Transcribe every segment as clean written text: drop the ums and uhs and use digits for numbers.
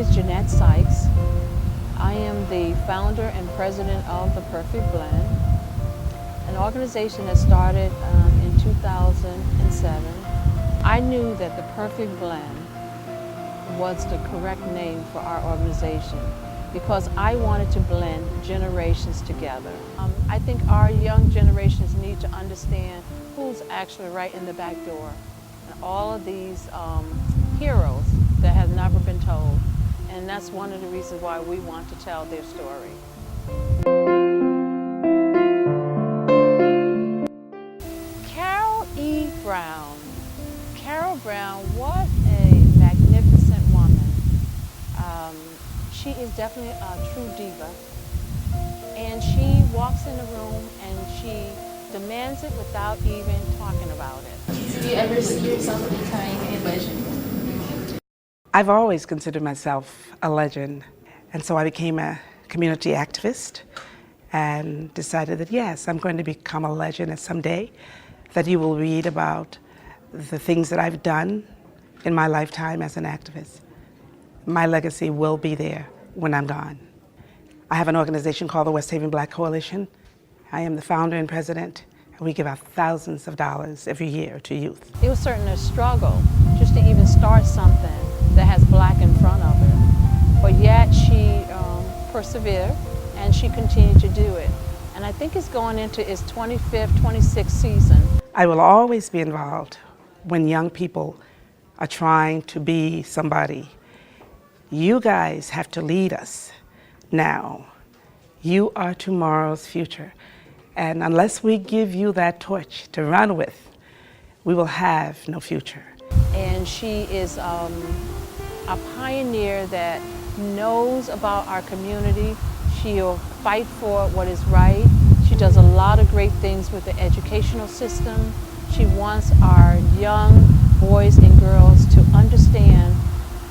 is Jeanette Sykes. I am the founder and president of The Perfect Blend, an organization that started in 2007. I knew that The Perfect Blend was the correct name for our organization because I wanted to blend generations together. I think our young generations need to understand who's actually right in the back door and all of these heroes that have never been told. And that's one of the reasons why we want to tell their story. Carol E. Brown. Carol Brown, what a magnificent woman. She is definitely a true diva. And she walks in the room and she demands it without even talking about it. Do you ever see yourself becoming a legend? I've always considered myself a legend, and so I became a community activist and decided that yes, I'm going to become a legend, and someday that you will read about the things that I've done in my lifetime as an activist. My legacy will be there when I'm gone. I have an organization called the West Haven Black Coalition. I am the founder and president, and we give out thousands of dollars every year to youth. It was certainly a struggle just to even start something that has black in front of it. But yet she persevered and she continued to do it. And I think it's going into its 25th, 26th season. I will always be involved when young people are trying to be somebody. You guys have to lead us now. You are tomorrow's future. And unless we give you that torch to run with, we will have no future. And she is a pioneer that knows about our community. She'll fight for what is right. She does a lot of great things with the educational system. She wants our young boys and girls to understand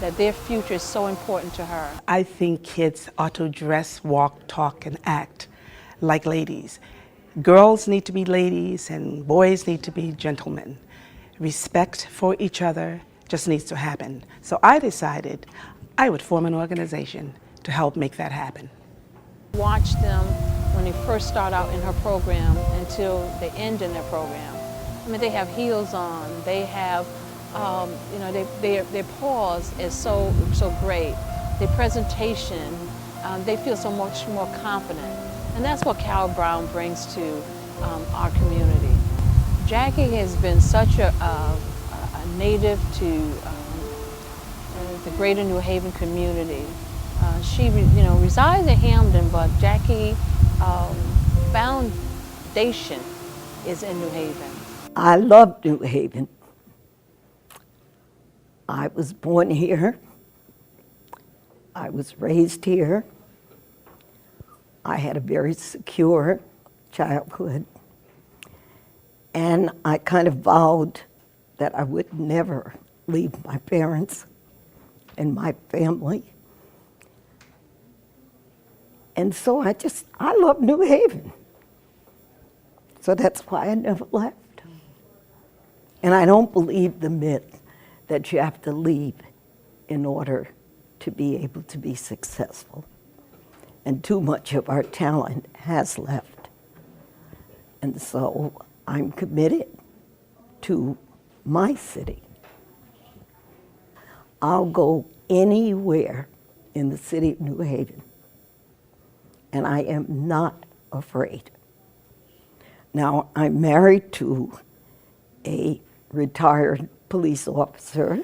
that their future is so important to her. I think kids ought to dress, walk, talk, and act like ladies. Girls need to be ladies and boys need to be gentlemen. Respect for each other just needs to happen. So I decided I would form an organization to help make that happen. Watch them when they first start out in her program until they end in their program. I mean, they have heels on, they have, their pause is so great. Their presentation, they feel so much more confident. And that's what Carol Brown brings to our community. Jackie has been such a native to the greater New Haven community. She resides in Hamden, but Jackie foundation is in New Haven. I love New Haven. I was born here. I was raised here. I had a very secure childhood. And I kind of vowed that I would never leave my parents and my family. And so I love New Haven. So that's why I never left. And I don't believe the myth that you have to leave in order to be able to be successful. And too much of our talent has left. And so I'm committed to my city. I'll go anywhere in the city of New Haven, and I am not afraid. Now, I'm married to a retired police officer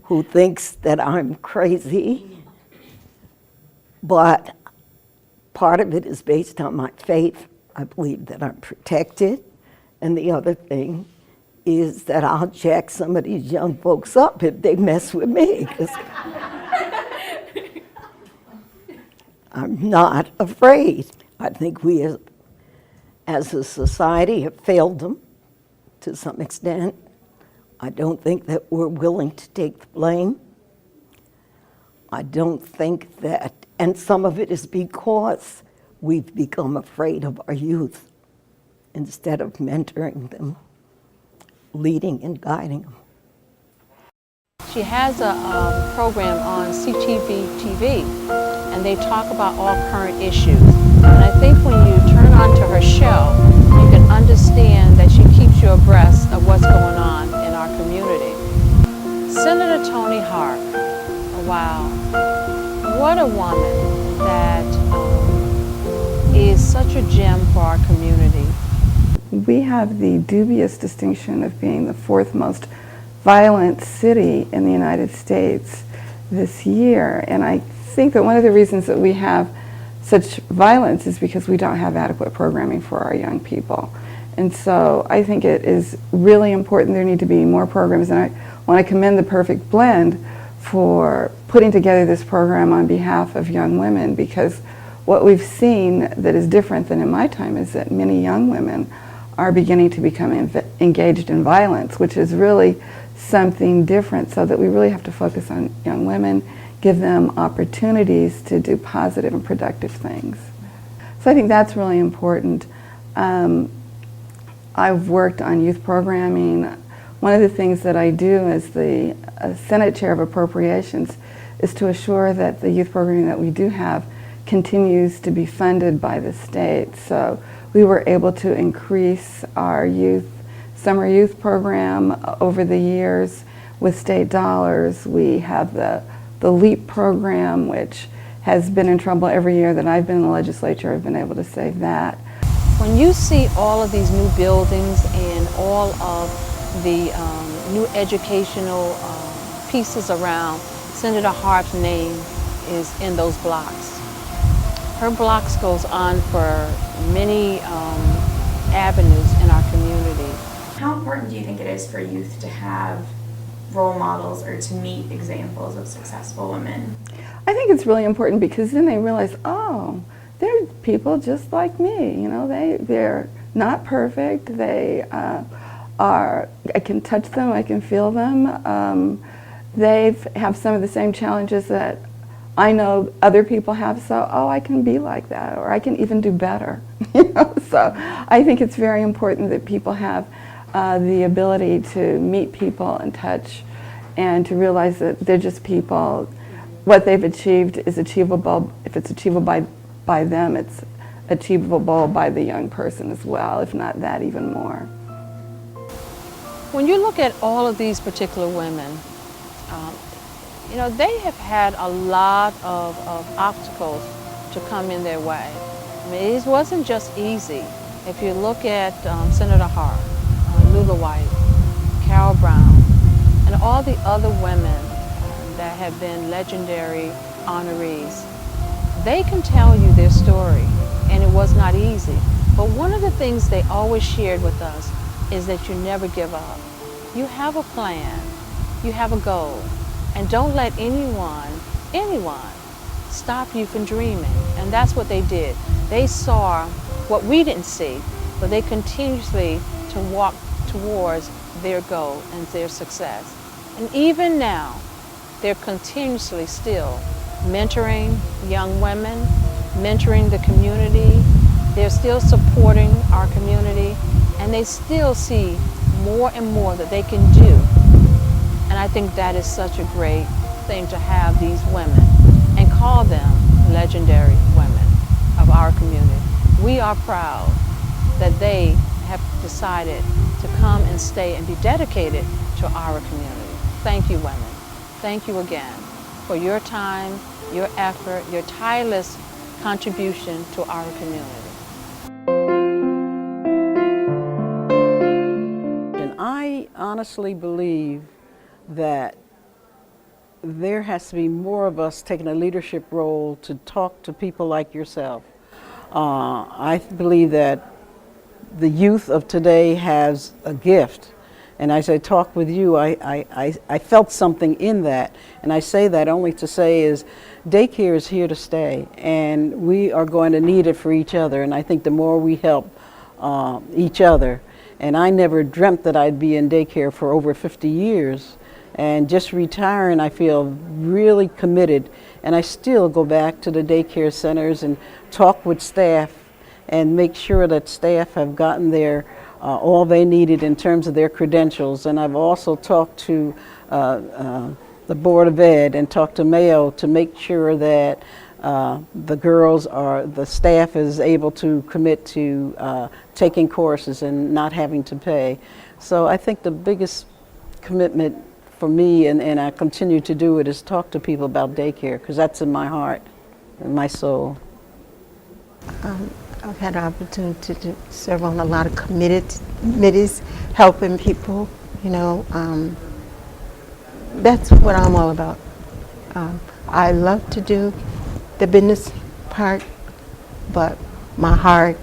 who thinks that I'm crazy, but part of it is based on my faith. I believe that I'm protected, and the other thing is that I'll jack some of these young folks up if they mess with me. I'm not afraid. I think we as a society have failed them to some extent. I don't think that we're willing to take the blame. I don't think that, and some of it is because we've become afraid of our youth instead of mentoring them, leading and guiding them. she has a program on CTV TV, and they talk about all current issues. And I think when you turn on to her show, you can understand that she keeps you abreast of what's going on in our community. Senator Toni Harp, wow, what a woman that is such a gem for our community. We have the dubious distinction of being the fourth most violent city in the United States this year, and I think that one of the reasons that we have such violence is because we don't have adequate programming for our young people. And so I think it is really important. There need to be more programs, and I want to commend the Perfect Blend for putting together this program on behalf of young women, because what we've seen that is different than in my time is that many young women are beginning to become engaged in violence, which is really something different, so that we really have to focus on young women, give them opportunities to do positive and productive things. So I think that's really important. I've worked on youth programming. One of the things that I do as the Senate Chair of Appropriations is to assure that the youth programming that we do have continues to be funded by the state. So we were able to increase our summer youth program over the years with state dollars. We have the LEAP program, which has been in trouble every year that I've been in the legislature. I've been able to save that. When you see all of these new buildings and all of the new educational pieces around, Senator Harp's name is in those blocks. Her blocks goes on for many avenues in our community. How important do you think it is for youth to have role models or to meet examples of successful women? I think it's really important, because then they realize, oh, they're people just like me. You know, they're not perfect. They I can touch them, I can feel them. They have some of the same challenges that I know other people have, so, oh, I can be like that, or I can even do better. You know? So I think it's very important that people have the ability to meet people and touch, and to realize that they're just people. What they've achieved is achievable. If it's achievable by them, it's achievable by the young person as well, if not that, even more. When you look at all of these particular women, you know, they have had a lot of obstacles to come in their way. I mean, it wasn't just easy. If you look at Senator Harp, Lula White, Carol Brown, and all the other women that have been legendary honorees, they can tell you their story, and it was not easy. But one of the things they always shared with us is that you never give up. You have a plan, you have a goal, and don't let anyone stop you from dreaming. And that's what they did. They saw what we didn't see, but they continuously to walk towards their goal and their success. And even now, they're continuously still mentoring young women, mentoring the community. They're still supporting our community, and they still see more and more that they can do. And I think that is such a great thing to have these women and call them legendary women of our community. We are proud that they have decided to come and stay and be dedicated to our community. Thank you, women. Thank you again for your time, your effort, your tireless contribution to our community. And I honestly believe that there has to be more of us taking a leadership role to talk to people like yourself. I believe that the youth of today has a gift. And as I talk with you, I felt something in that. And I say that only to say is daycare is here to stay, and we are going to need it for each other. And I think the more we help each other, and I never dreamt that I'd be in daycare for over 50 years. And just retiring, I feel really committed. And I still go back to the daycare centers and talk with staff and make sure that staff have gotten their all they needed in terms of their credentials. And I've also talked to the Board of Ed and talk to Mayo to make sure that the staff is able to commit to taking courses and not having to pay. So I think the biggest commitment for me, and I continue to do it, is talk to people about daycare, because that's in my heart and my soul. I've had the opportunity to serve on a lot of committees, helping people, you know. That's what I'm all about. I love to do the business part, but my heart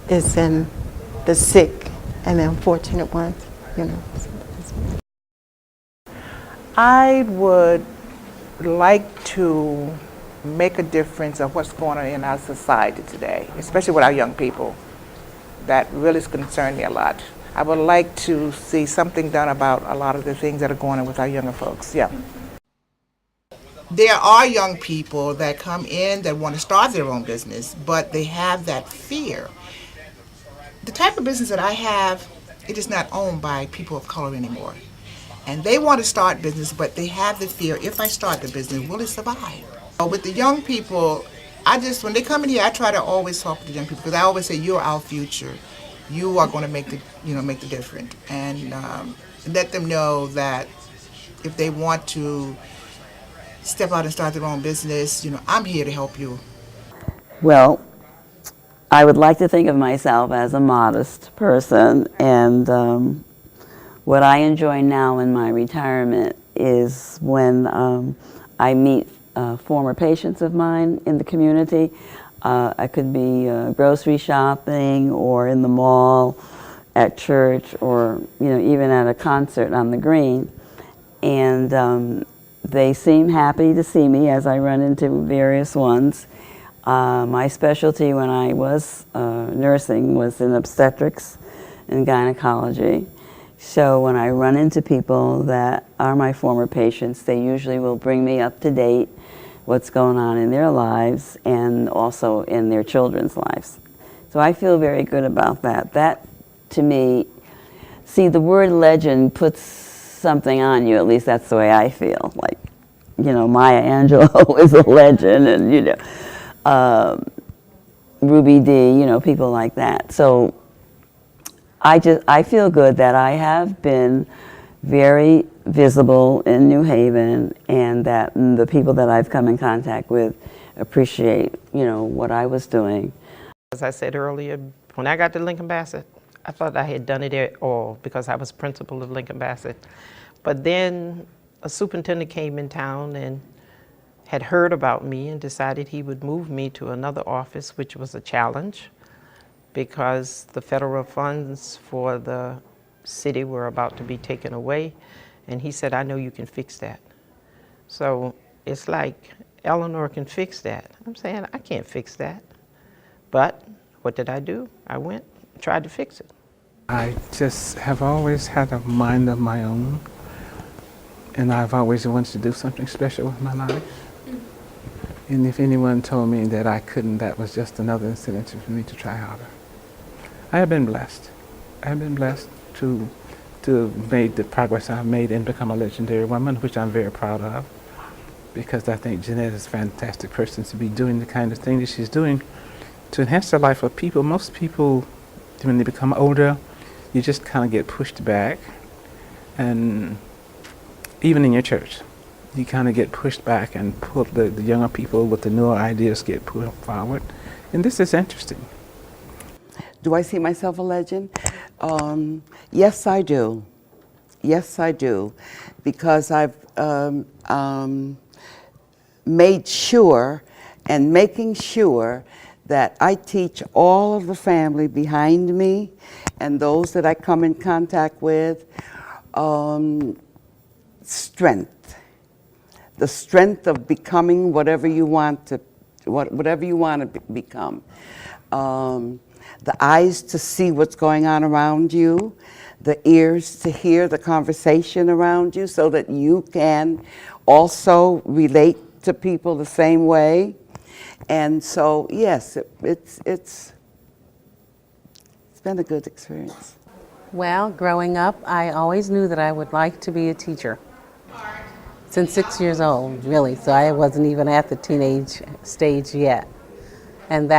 is in the sick and the unfortunate ones, you know. I would like to make a difference of what's going on in our society today, especially with our young people. That really concerns me a lot. I would like to see something done about a lot of the things that are going on with our younger folks. Yeah. There are young people that come in that want to start their own business, but they have that fear. The type of business that I have, it is not owned by people of color anymore. And they want to start business, but they have the fear, if I start the business, will it survive? With the young people, when they come in here, I try to always talk to the young people, because I always say, you're our future. You are going to make the difference. And let them know that if they want to step out and start their own business, I'm here to help you. Well, I would like to think of myself as a modest person, and what I enjoy now in my retirement is when I meet former patients of mine in the community. I could be grocery shopping or in the mall, at church, or even at a concert on the Green, and they seem happy to see me as I run into various ones. My specialty when I was nursing was in obstetrics and gynecology. So when I run into people that are my former patients, they usually will bring me up to date what's going on in their lives and also in their children's lives. So I feel very good about that. That, to me, see, the word legend puts something on you, at least that's the way I feel. Like, Maya Angelou is a legend, and, Ruby Dee, people like that. So I feel good that I have been very visible in New Haven, and that the people that I've come in contact with appreciate, what I was doing. As I said earlier, when I got to Lincoln Bassett, I thought I had done it all because I was principal of Lincoln Bassett. But then a superintendent came in town and had heard about me and decided he would move me to another office, which was a challenge because the federal funds for the city were about to be taken away. And he said, I know you can fix that. So it's like, Eleanor can fix that. I'm saying, I can't fix that. But what did I do? I went and tried to fix it. I just have always had a mind of my own, and I've always wanted to do something special with my life. And if anyone told me that I couldn't, that was just another incentive for me to try harder. I have been blessed. I have been blessed to make the progress I've made and become a legendary woman, which I'm very proud of, because I think Jeanette is a fantastic person to be doing the kind of thing that she's doing to enhance the life of people. Most people, when they become older, you just kind of get pushed back, and even in your church, you kind of get pushed back, and the younger people with the newer ideas get pushed forward, and this is interesting. Do I see myself a legend? Yes, I do. Yes, I do, because I've made sure and making sure that I teach all of the family behind me and those that I come in contact with strength. The strength of becoming whatever you want to become. The eyes to see what's going on around you, the ears to hear the conversation around you so that you can also relate to people the same way. And so, yes, it's been a good experience. Well, growing up, I always knew that I would like to be a teacher. since 6 years old, really. So I wasn't even at the teenage stage yet. And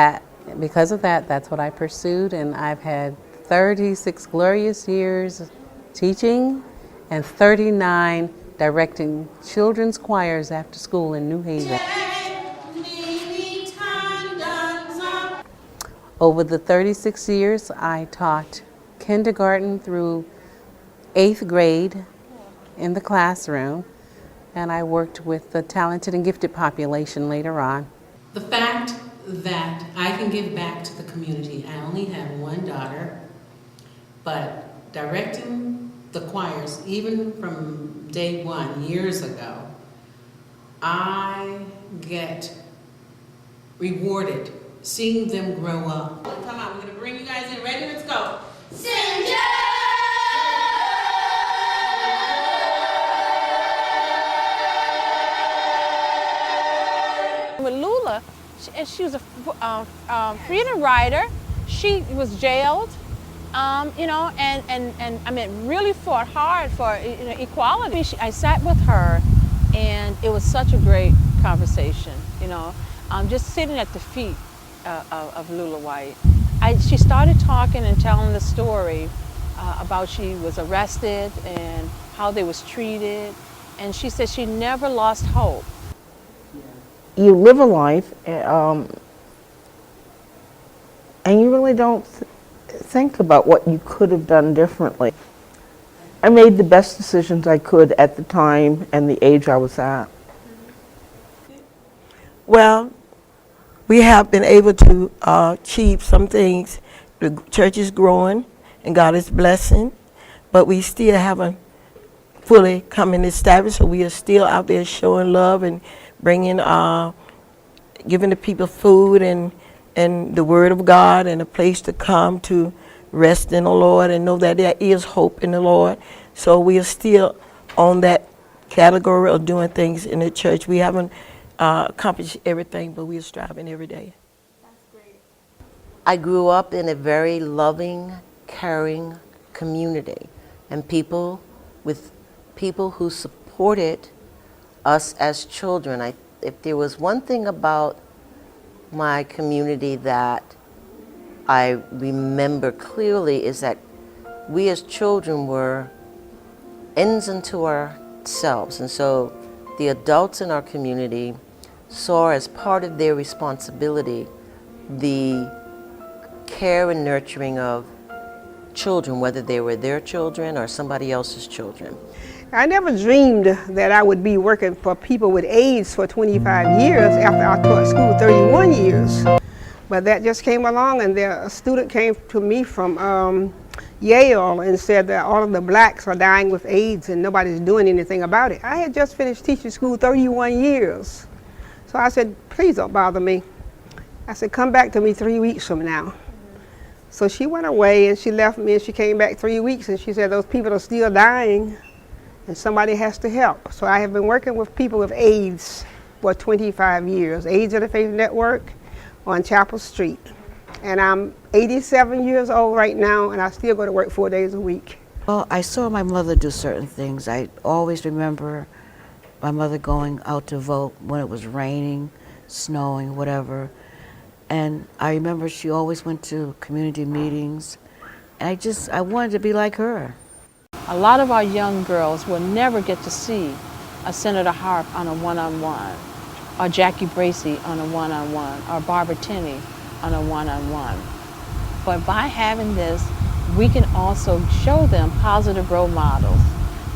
because of that, that's what I pursued. And I've had 36 glorious years teaching and 39 directing children's choirs after school in New Haven. Over the 36 years, I taught kindergarten through 8th grade in the classroom, and I worked with the talented and gifted population later on. The fact that I can give back to the community, I only have one daughter, but directing the choirs, even from day one, years ago, I get rewarded seeing them grow up. Come on, we're gonna bring you guys in. Ready? Let's go. Sing With Lula, she was a freedom rider. She was jailed, you know, and I mean, really fought hard for equality. I sat with her, and it was such a great conversation, you know, just sitting at the feet of Lula White. She started talking and telling the story about she was arrested and how they was treated, and she said she never lost hope. You live a life, and you really don't think about what you could have done differently. I made the best decisions I could at the time and the age I was at. Well, we have been able to achieve some things. The church is growing and God is blessing, but we still haven't fully come and established, so we are still out there showing love and bringing, giving the people food and the word of God and a place to come to rest in the Lord and know that there is hope in the Lord. So we are still on that category of doing things in the church. We haven't accomplished everything, but we are striving every day. I grew up in a very loving, caring community, and people who supported us as children. If there was one thing about my community that I remember clearly, is that we as children were ends unto ourselves, and so the adults in our community saw as part of their responsibility the care and nurturing of children, whether they were their children or somebody else's children. I never dreamed that I would be working for people with AIDS for 25 years after I taught school 31 years. But that just came along, and a student came to me from Yale and said that all of the blacks are dying with AIDS and nobody's doing anything about it. I had just finished teaching school 31 years. So I said, please don't bother me. I said, come back to me 3 weeks from now. So she went away and she left me, and she came back 3 weeks and she said, those people are still dying and somebody has to help. So I have been working with people with AIDS for 25 years. AIDS Interfaith Network on Chapel Street. And I'm 87 years old right now, and I still go to work 4 days a week. Well, I saw my mother do certain things. I always remember my mother going out to vote when it was raining, snowing, whatever. And I remember she always went to community meetings. And I wanted to be like her. A lot of our young girls will never get to see a Senator Harp on a one-on-one, or Jackie Bracey on a one-on-one, or Barbara Tenney on a one-on-one. But by having this, we can also show them positive role models.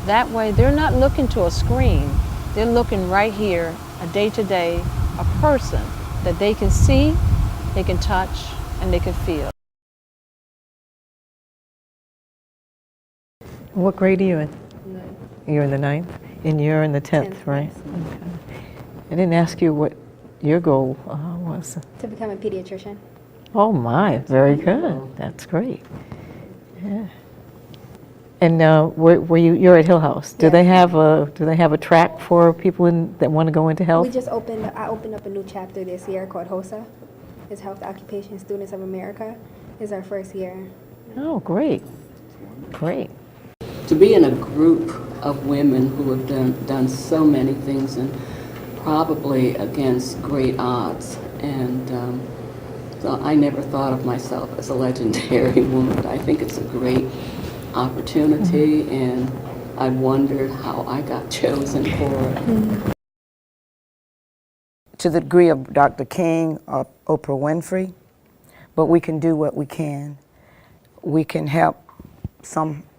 That way, they're not looking to a screen. They're looking right here, a day-to-day, a person that they can see, they can touch, and they can feel. What grade are you in? 9th. You're in the 9th? And you're in the 10th, right? Okay. I didn't ask you what your goal was. To become a pediatrician. Oh my, very good. That's great. Yeah. And you're at Hill House. Do they have a track for people that want to go into health? I opened up a new chapter this year called HOSA. It's Health Occupation Students of America. It's our first year. Oh, great. Great. to be in a group of women who have done so many things and probably against great odds. And so I never thought of myself as a legendary woman. I think it's a great opportunity, and I wondered how I got chosen for it. To the degree of Dr. King or Oprah Winfrey, but we can do what we can. We can help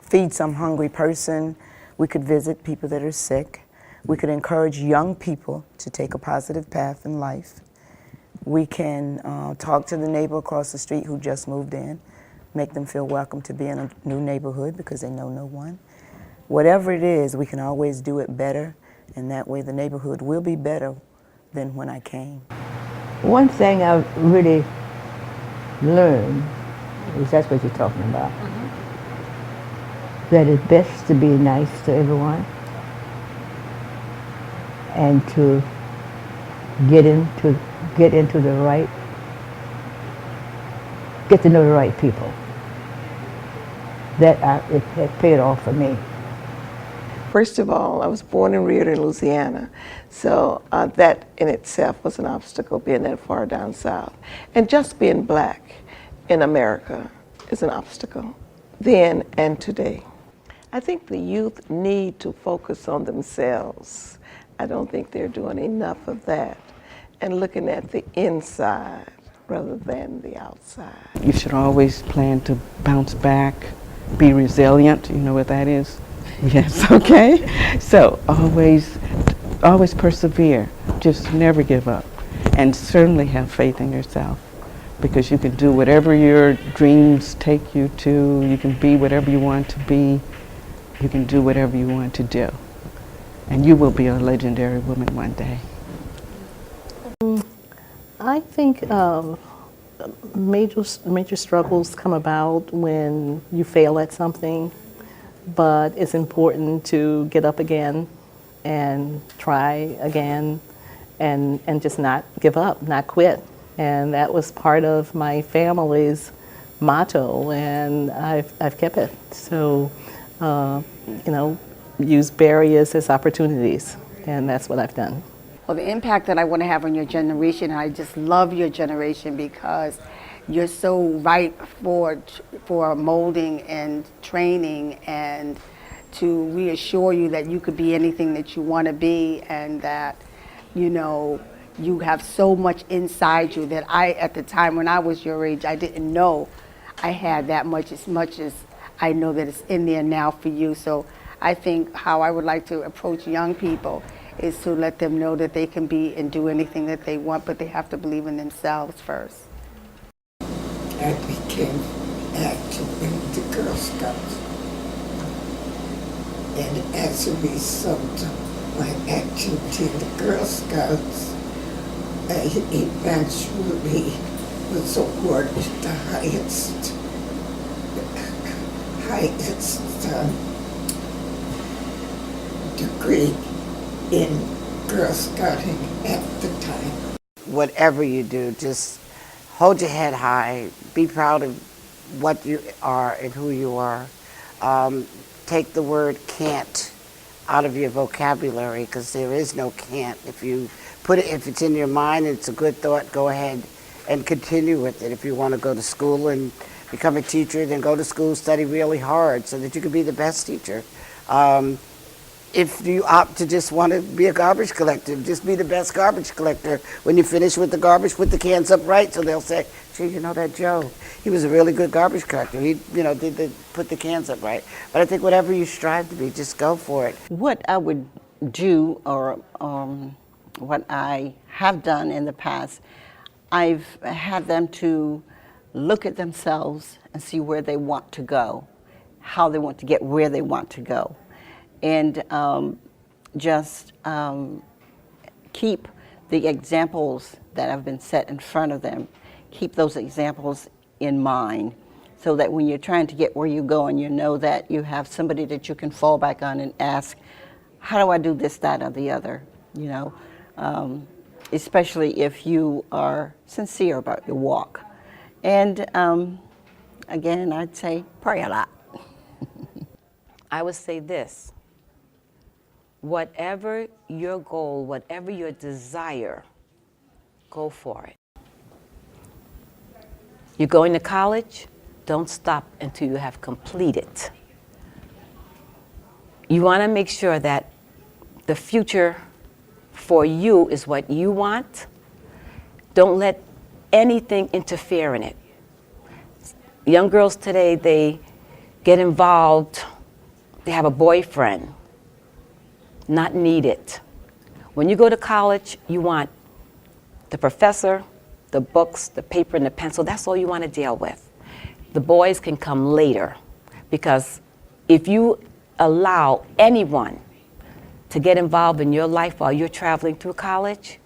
feed some hungry person. We could visit people that are sick. We could encourage young people to take a positive path in life. We can talk to the neighbor across the street who just moved in, make them feel welcome to be in a new neighborhood because they know no one. Whatever it is, we can always do it better, and that way the neighborhood will be better than when I came. One thing I've really learned is that's what you're talking about. That it's best to be nice to everyone and to get to know the right people. It paid off for me. First of all, I was born and reared in Louisiana, so that in itself was an obstacle, being that far down south. And just being black in America is an obstacle, then and today. I think the youth need to focus on themselves. I don't think they're doing enough of that, and looking at the inside rather than the outside. You should always plan to bounce back, be resilient. You know what that is? Yes, okay. So always persevere. Just never give up. And certainly have faith in yourself, because you can do whatever your dreams take you to. You can be whatever you want to be. You can do whatever you want to do. And you will be a legendary woman one day. I think major struggles come about when you fail at something, but it's important to get up again and try again and just not give up, not quit. And that was part of my family's motto, and I've kept it. So, use barriers as opportunities, and that's what I've done. Well, the impact that I want to have on your generation, I just love your generation because you're so ripe for molding and training, and to reassure you that you could be anything that you want to be, and that, you have so much inside you that at the time when I was your age, I didn't know I had that much as I know that it's in there now for you. So I think how I would like to approach young people is to let them know that they can be and do anything that they want, but they have to believe in themselves first. I became active in the Girl Scouts. And as a result of my activity in the Girl Scouts, I eventually was awarded the highest degree in Girl Scouting at the time. Whatever you do, just hold your head high, be proud of what you are and who you are. Take the word can't out of your vocabulary, because there is no can't. If it's in your mind and it's a good thought, go ahead and continue with it. If you want to go to school and become a teacher, then go to school, study really hard so that you can be the best teacher. If you opt to just want to be a garbage collector, just be the best garbage collector. When you finish with the garbage, put the cans up right, so they'll say, gee, that Joe, he was a really good garbage collector. He, put the cans up right. But I think whatever you strive to be, just go for it. What I would do, or what I have done in the past, I've had them to look at themselves and see where they want to go, how they want to get where they want to go. And keep the examples that have been set in front of them, keep those examples in mind, so that when you're trying to get where you're going, you know that you have somebody that you can fall back on and ask, how do I do this, that, or the other? Especially if you are sincere about your walk. And again, I'd say pray a lot. I would say this: whatever your goal, whatever your desire, go for it. You're going to college, don't stop until you have completed. You want to make sure that the future for you is what you want. Don't let anything interfere in it. Young girls today, they get involved, they have a boyfriend. Not needed. When you go to college, you want the professor, the books, the paper, and the pencil. That's all you want to deal with. The boys can come later, because if you allow anyone to get involved in your life while you're traveling through college,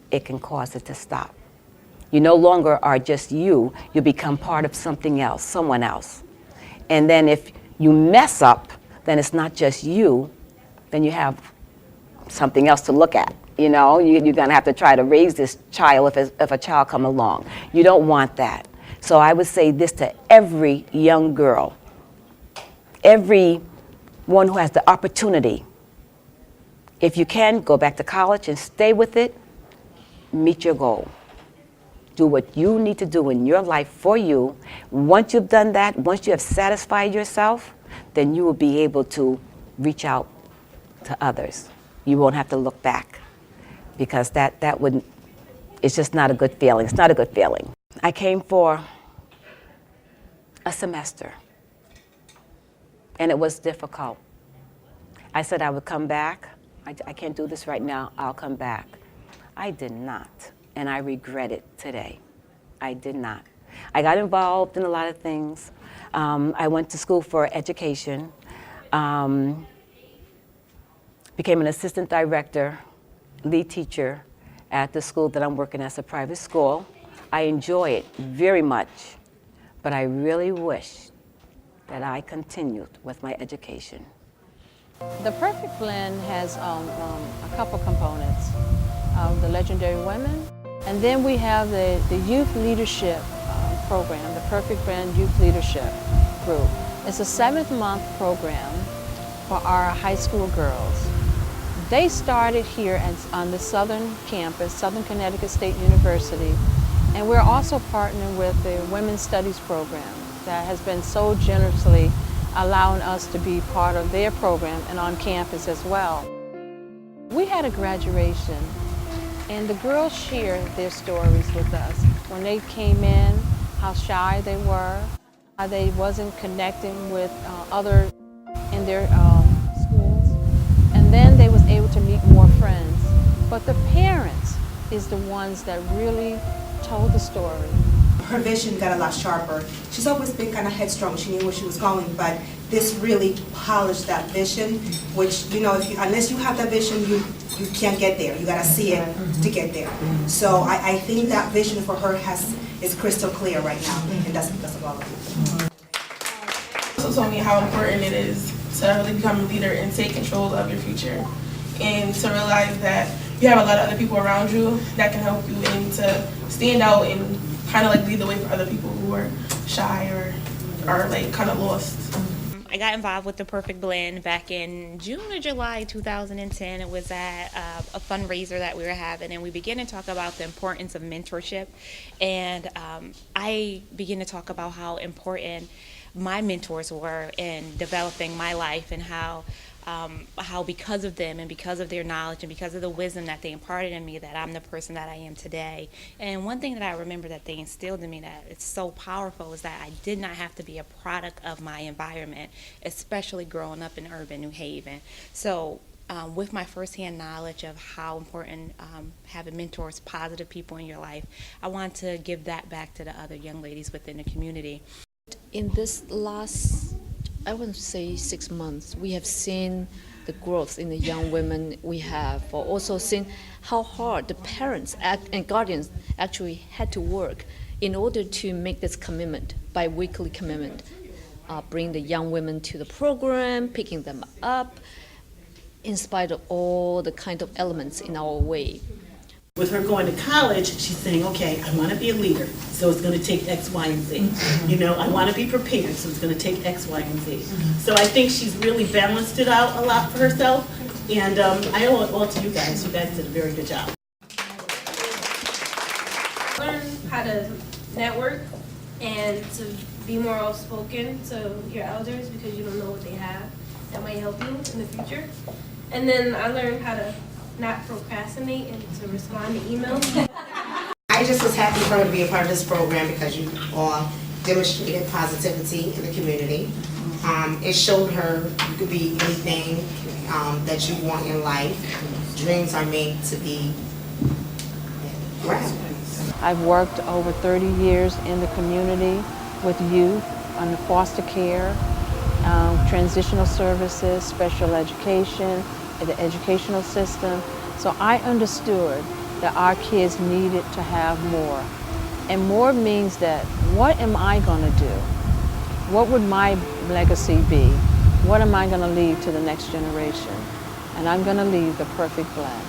it can cause it to stop. You no longer are just you become part of something else, someone else. And then if you mess up, then it's not just you, then you have something else to look at. You know, you're gonna have to try to raise this child if a child come along. You don't want that. So I would say this to every young girl, every one who has the opportunity. If you can, go back to college and stay with it, meet your goal. Do what you need to do in your life for you. Once you've done that, once you have satisfied yourself, then you will be able to reach out to others. You won't have to look back, because that wouldn't, it's just not a good feeling. It's not a good feeling. I came for a semester, and it was difficult. I said I would come back. I can't do this right now. I'll come back. I did not, and I regret it today. I did not. I got involved in a lot of things. I went to school for education, became an assistant director, lead teacher at the school that I'm working as a private school. I enjoy it very much, but I really wish that I continued with my education. The Perfect Blend has a couple components. The Legendary Women, and then we have the Youth Leadership program, the Perfect Blend Youth Leadership Group. It's a 7-month program for our high school girls. They started here on the Southern campus, Southern Connecticut State University, and we're also partnering with the Women's Studies program that has been so generously allowing us to be part of their program and on campus as well. We had a graduation, and the girls shared their stories with us. When they came in, how shy they were, how they wasn't connecting with other in their schools, and then they was able to meet more friends. But the parents is the ones that really told the story. Her vision got a lot sharper. She's always been kind of headstrong. She knew where she was going, but this really polished that vision, which, you know, unless you have that vision, you can't get there. You got to see it to get there. So I think that vision for her is crystal clear right now, and that's because of all of you. Also told me how important it is to really become a leader and take control of your future, and to realize that you have a lot of other people around you that can help you, and to stand out and kind of like lead the way for other people who are shy or are like kind of lost. I got involved with the Perfect Blend back in June or July 2010. It was at a fundraiser that we were having, and we began to talk about the importance of mentorship. And I began to talk about how important my mentors were in developing my life, and how because of them and because of their knowledge and because of the wisdom that they imparted in me, that I'm the person that I am today. And one thing that I remember that they instilled in me that it's so powerful is that I did not have to be a product of my environment, especially growing up in urban New Haven. So with my firsthand knowledge of how important having mentors, positive people in your life, I want to give that back to the other young ladies within the community. In this last, I wouldn't say 6 months, we have seen the growth in the young women. We have also seen how hard the parents and guardians actually had to work in order to make this commitment, bi-weekly commitment, bring the young women to the program, picking them up, in spite of all the kind of elements in our way. With her going to college, she's saying, okay, I want to be a leader, so it's going to take X, Y, and Z. You know, I want to be prepared, so it's going to take X, Y, and Z. So I think she's really balanced it out a lot for herself, and I owe it all to you guys. You guys did a very good job. Learn how to network and to be more outspoken to your elders because you don't know what they have that might help you in the future. And then I learned how to not procrastinate and to respond to emails. I just was happy for her to be a part of this program because you all demonstrated positivity in the community. It showed her you could be anything that you want in life. Dreams are made to be grabbed. I've worked over 30 years in the community with youth under foster care, transitional services, special education, the educational system. So I understood that our kids needed to have more. And more means that, what am I going to do? What would my legacy be? What am I going to leave to the next generation? And I'm going to leave the perfect blend.